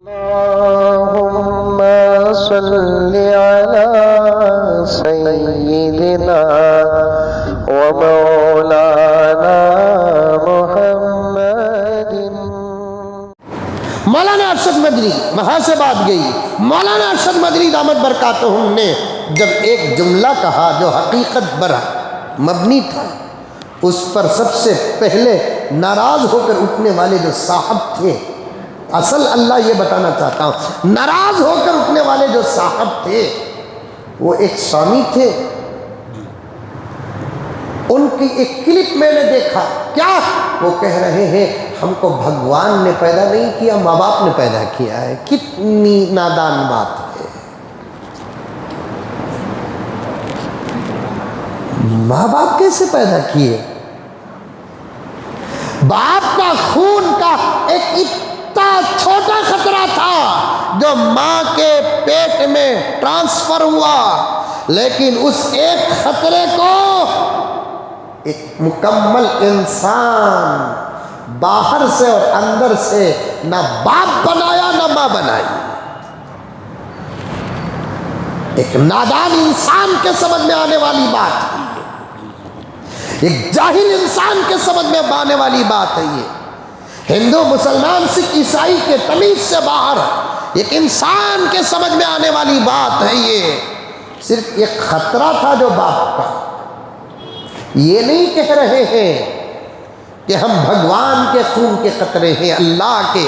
اللهم صل على سيدنا ومولانا محمد۔ مولانا ارشد مدنی، وہاں سے بات گئی، مولانا ارشد مدنی دامت برکاتہم نے جب ایک جملہ کہا جو حقیقت پر مبنی تھا، اس پر سب سے پہلے ناراض ہو کر اٹھنے والے جو صاحب تھے، اصل اللہ یہ بتانا چاہتا ہوں، ناراض ہو کر اٹھنے والے جو صاحب تھے وہ ایک سوامی تھے۔ ان کی ایک کلپ میں نے دیکھا، کیا وہ کہہ رہے ہیں ہم کو بھگوان نے پیدا نہیں کیا، ماں باپ نے پیدا کیا ہے۔ کتنی نادان بات ہے، ماں باپ کیسے پیدا کیے؟ باپ کا خون کا ایک اتنا چھوٹا خطرہ تھا جو ماں کے پیٹ میں ٹرانسفر ہوا، لیکن اس ایک خطرے کو ایک مکمل انسان باہر سے اور اندر سے نہ باپ بنایا نہ ماں بنائی۔ ایک نادان انسان کے سمجھ میں آنے والی بات ہے، ایک جاہل انسان کے سمجھ میں آنے والی بات ہے۔ یہ ہندو مسلمان سکھ عیسائی کے تمیز سے باہر ایک انسان کے سمجھ میں آنے والی بات ہے۔ یہ صرف ایک خطرہ تھا جو باپ کا۔ یہ نہیں کہہ رہے ہیں کہ ہم بھگوان کے خون کے قطرے ہیں، اللہ کے،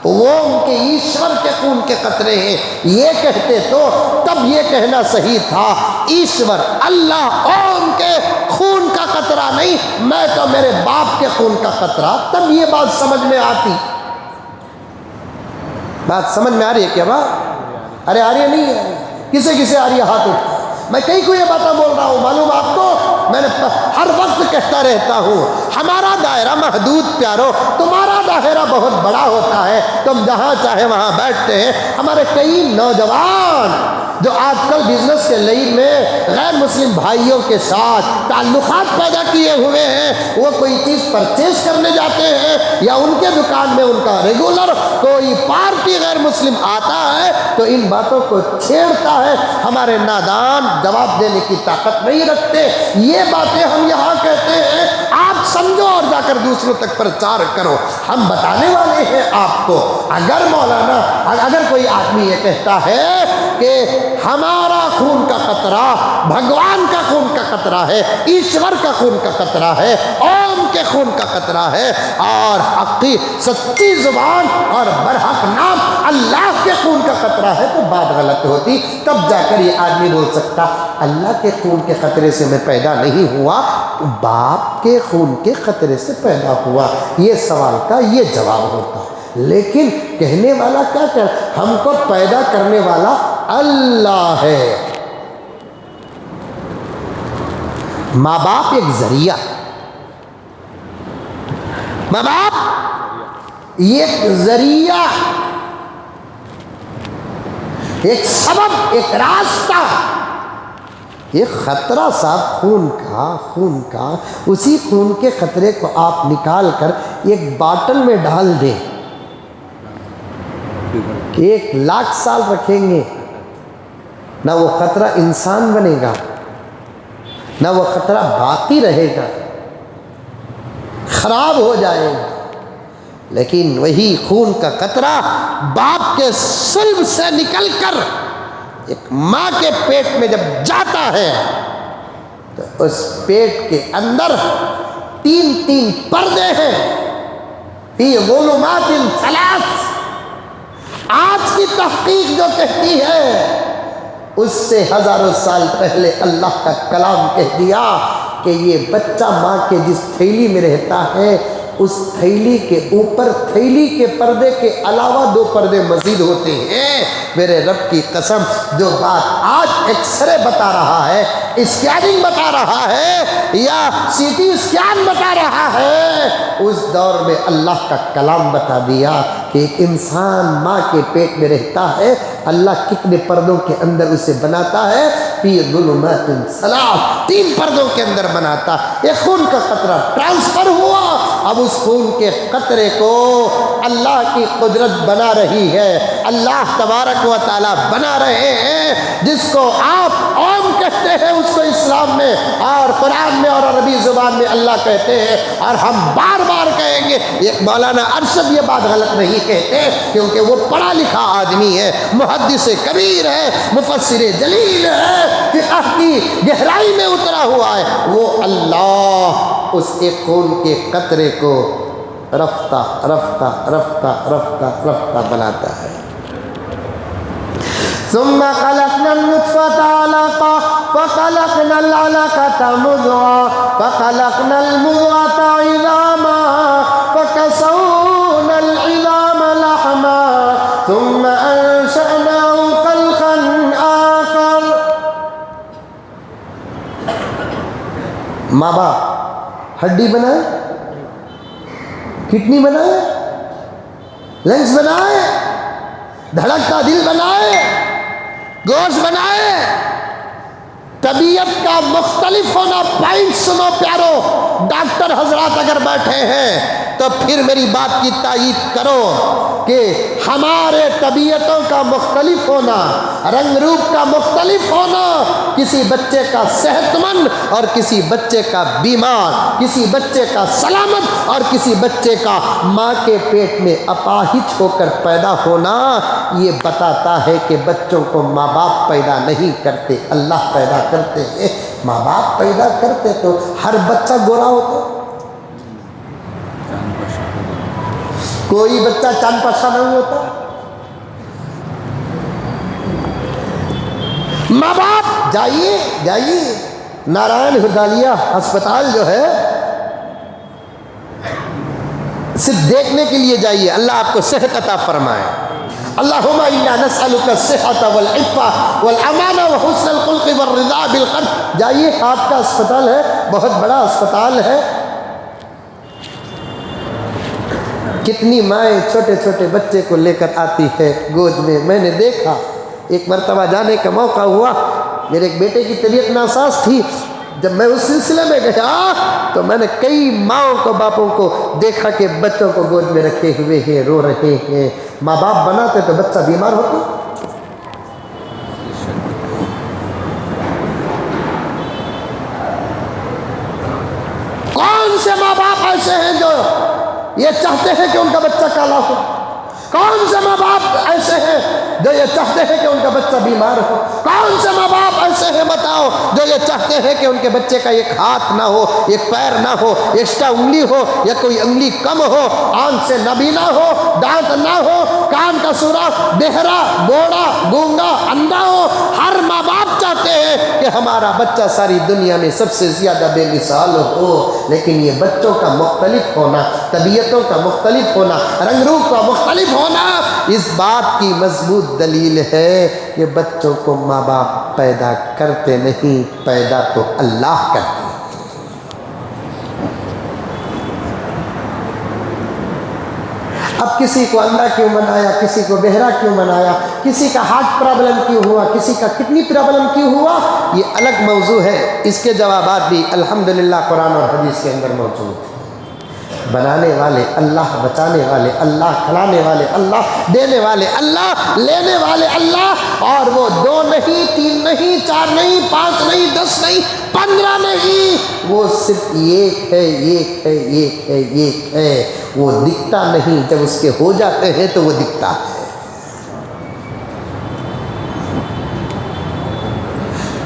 وہ ان کے ایشور کے خون کے قطرے ہیں۔ یہ کہتے تو تب یہ کہنا صحیح تھا، ایشور اللہ اوم کے خون کا قطرہ نہیں، میں تو میرے باپ کے خون کا قطرہ، تب یہ بات سمجھ میں آتی۔ بات سمجھ میں آ رہی ہے کیا بات؟ ارے آ رہی ہے نہیں ہے؟ کسے کسے آ رہی ہے ہاتھ اٹھا؟ میں کئی کو یہ باتیں بول رہا ہوں، معلوم آپ کو، میں نے ہر وقت کہتا رہتا ہوں ہمارا دائرہ محدود پیارو، تمہارا دائرہ بہت بڑا ہوتا ہے، تم جہاں چاہے وہاں بیٹھتے ہیں۔ ہمارے کئی نوجوان جو آج کل بزنس کے لائن میں غیر مسلم بھائیوں کے ساتھ تعلقات پیدا کیے ہوئے ہیں، وہ کوئی چیز پرچیز کرنے جاتے ہیں یا ان کے دکان میں ان کا ریگولر کوئی پارٹی غیر مسلم آتا ہے تو ان باتوں کو چھیڑتا ہے۔ ہمارے نادان جواب دینے کی طاقت نہیں رکھتے۔ یہ باتیں ہم یہاں کہتے ہیں، آپ سمجھو اور جا کر دوسروں تک پرچار کرو۔ ہم بتانے والے ہیں آپ کو، اگر مولانا، اگر کوئی آدمی یہ کہتا ہے کہ ہمارا خون کا قطرہ بھگوان کا خون کا قطرہ ہے، ایشور کا خون کا قطرہ ہے، اوم کے خون کا قطرہ ہے، اور حقی سچی زبان اور برحق نام اللہ کے خون کا قطرہ ہے، تو بات غلط ہوتی۔ تب جا کر یہ آدمی بول سکتا اللہ کے خون کے قطرے سے میں پیدا نہیں ہوا، باپ کے خون کے قطرے سے پیدا ہوا۔ یہ سوال کا یہ جواب ہوتا۔ لیکن کہنے والا کیا کہہ، ہم کو پیدا کرنے والا اللہ ہے۔ ماں باپ ایک ذریعہ، ماں باپ ایک ذریعہ، ایک سبب، ایک راستہ، ایک خطرہ صاحب خون کا، اسی خون کے خطرے کو آپ نکال کر ایک باٹل میں ڈال دیں، 1,00,000 سال رکھیں گے، نہ وہ خطرہ انسان بنے گا، نہ وہ خطرہ باقی رہے گا، خراب ہو جائے گا۔ لیکن وہی خون کا قطرہ باپ کے صلب سے نکل کر ایک ماں کے پیٹ میں جب جاتا ہے تو اس پیٹ کے اندر 3 پردے ہیں، فی ظلمات 3۔ آج کی تحقیق جو کہتی ہے اس سے ہزاروں سال پہلے اللہ کا کلام کہہ دیا کہ یہ بچہ ماں کے جس تھیلی میں رہتا ہے، اس تھیلی کے اوپر تھیلی کے پردے کے علاوہ 2 پردے مزید ہوتے ہیں۔ میرے رب کی قسم، جو بات آج ایکس رے بتا رہا ہے، اسکیننگ بتا رہا ہے، یا سی ٹی اسکین بتا رہا ہے، اس دور میں اللہ کا کلام بتا دیا کہ ایک انسان ماں کے پیٹ میں رہتا ہے، اللہ کتنے پردوں کے اندر اسے بناتا ہے۔ فی ظلمات ثلاث، 3 پردوں کے اندر بناتا. ایک خون کا قطرہ ٹرانسفر ہوا، اب اس خون کے قطرے کو اللہ کی قدرت بنا رہی ہے، اللہ تبارک و تعالی بنا رہے ہیں. جس کو آپ اوم کہتے ہیں اس کو اسلام میں اور قرآن میں اور عربی زبان میں اللہ کہتے ہیں، اور ہم بار بار کہیں گے. یہ مولانا ارشد یہ بات غلط نہیں کہتے کیونکہ وہ پڑھا لکھا آدمی ہے، محدث کبیر ہے، مفسر جلیل ہے، فقہ کی گہرائی میں اترا ہوا ہے. وہ اللہ اس ایک خون کے قطرے کو رفتہ رفتہ رفتہ رفتہ رفتہ بناتا ہے. ثم خلقنا النطفة علقة فخلقنا العلقة مضغة فخلقنا المضغة عظاما فكسونا العظام لحما ثم أنشأناه خلقا آخر. ماں باپ ہڈی بنائے، کڈنی بنائے، لنگس بنائے، دھڑکتا دل بنائے، گوشت بنائے. طبیعت کا مختلف ہونا پوائنٹ سنو پیارو. ڈاکٹر حضرات اگر بیٹھے ہیں تو پھر میری بات کی تائید کرو کہ ہمارے طبیعتوں کا مختلف ہونا، رنگ روپ کا مختلف ہونا، کسی بچے کا صحت مند اور کسی بچے کا بیمار، کسی بچے کا سلامت اور کسی بچے کا ماں کے پیٹ میں اپاہج ہو کر پیدا ہونا، یہ بتاتا ہے کہ بچوں کو ماں باپ پیدا نہیں کرتے، اللہ پیدا کرتے ہیں. ماں باپ پیدا کرتے تو ہر بچہ گورا ہوتا، کوئی بچہ چاند پاشا نہیں ہوتا. ماں باپ جائیے جائیے نارائن ہدالیہ ہسپتال جو ہے صرف دیکھنے کے لیے جائیے، اللہ آپ کو صحت عطا فرمائے. اللہم انا نسألک الصحۃ والعفہ والامانہ وحسن الخلق والرضا بالقدر. جائیے، ہاتھ کا اسپتال ہے، بہت بڑا اسپتال ہے. کتنی مائیں چھوٹے چھوٹے بچے کو لے کر آتی ہے گود میں. میں نے دیکھا، ایک مرتبہ جانے کا موقع ہوا، میرے ایک بیٹے کی طبیعت ناساز تھی. جب میں اس سلسلے میں گیا تو میں نے کئی ماؤں کو باپوں کو دیکھا کہ بچوں کو گود میں رکھے ہوئے ہیں، رو رہے ہیں. ماں باپ بناتے تو بچہ بیمار ہوتا. کون سے ماں باپ ایسے ہیں جو یہ چاہتے ہیں کہ ان کا بچہ کالا ہو؟ کون سے ماں باپ ایسے ہیں جو یہ چاہتے ہیں کہ ان کا بچہ بیمار ہو؟ کون سے ماں باپ ایسے ہیں بتاؤ جو یہ چاہتے ہیں کہ ان کے بچے کا ایک ہاتھ نہ ہو، ایک پیر نہ ہو، ایکسٹرا انگلی ہو یا کوئی انگلی کم ہو، آنکھ سے نابینا ہو، دانت نہ ہو، کان کا سوراخ، بہرا، بوڑا، گونگا، اندھا ہو؟ ہر ماں باپ چاہتے ہیں کہ ہمارا بچہ ساری دنیا میں سب سے زیادہ بے مثال ہو. لیکن یہ بچوں کا مختلف ہونا، طبیعتوں کا مختلف ہونا، رنگ روپ کا مختلف ہونا، اس بات کی مضبوط دلیل ہے کہ بچوں کو ماں باپ پیدا کرتے نہیں، پیدا تو اللہ کرتے ہیں. اب کسی کو اندھا کیوں بنایا، کسی کو بہرا کیوں بنایا، کسی کا ہارٹ پرابلم کیوں ہوا، کسی کا کڈنی پرابلم کیوں ہوا، یہ الگ موضوع ہے. اس کے جوابات بھی الحمدللہ قرآن اور حدیث کے اندر موجود ہیں. بنانے والے اللہ، بچانے والے اللہ، کھلانے والے اللہ، دینے والے اللہ، لینے والے اللہ. اور وہ 2 نہیں، 3 نہیں، 4 نہیں، 5 نہیں، 10 نہیں، 15 نہیں، وہ صرف ایک ہے، ایک ہے، ایک ہے، ایک ہے. وہ دکھتا نہیں، جب اس کے ہو جاتے ہیں تو وہ دکھتا ہے.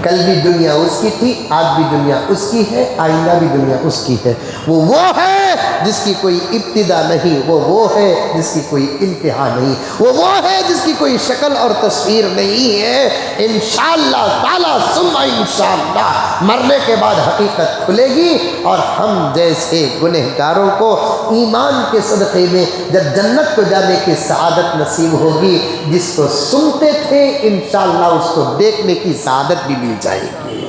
کل بھی دنیا اس کی تھی، آج بھی دنیا اس کی ہے، آئندہ بھی دنیا اس کی ہے. وہ ہے جس کی کوئی ابتدا نہیں، وہ ہے جس کی کوئی انتہا نہیں، وہ ہے جس کی کوئی شکل اور تصویر نہیں ہے. انشاءاللہ تعالی ثم انشاءاللہ مرنے کے بعد حقیقت کھلے گی، اور ہم جیسے گنہگاروں کو ایمان کے صدقے میں جب جنت کو جانے کی سعادت نصیب ہوگی، جس کو سنتے تھے انشاءاللہ اس کو دیکھنے کی سعادت بھی مل جائے گی.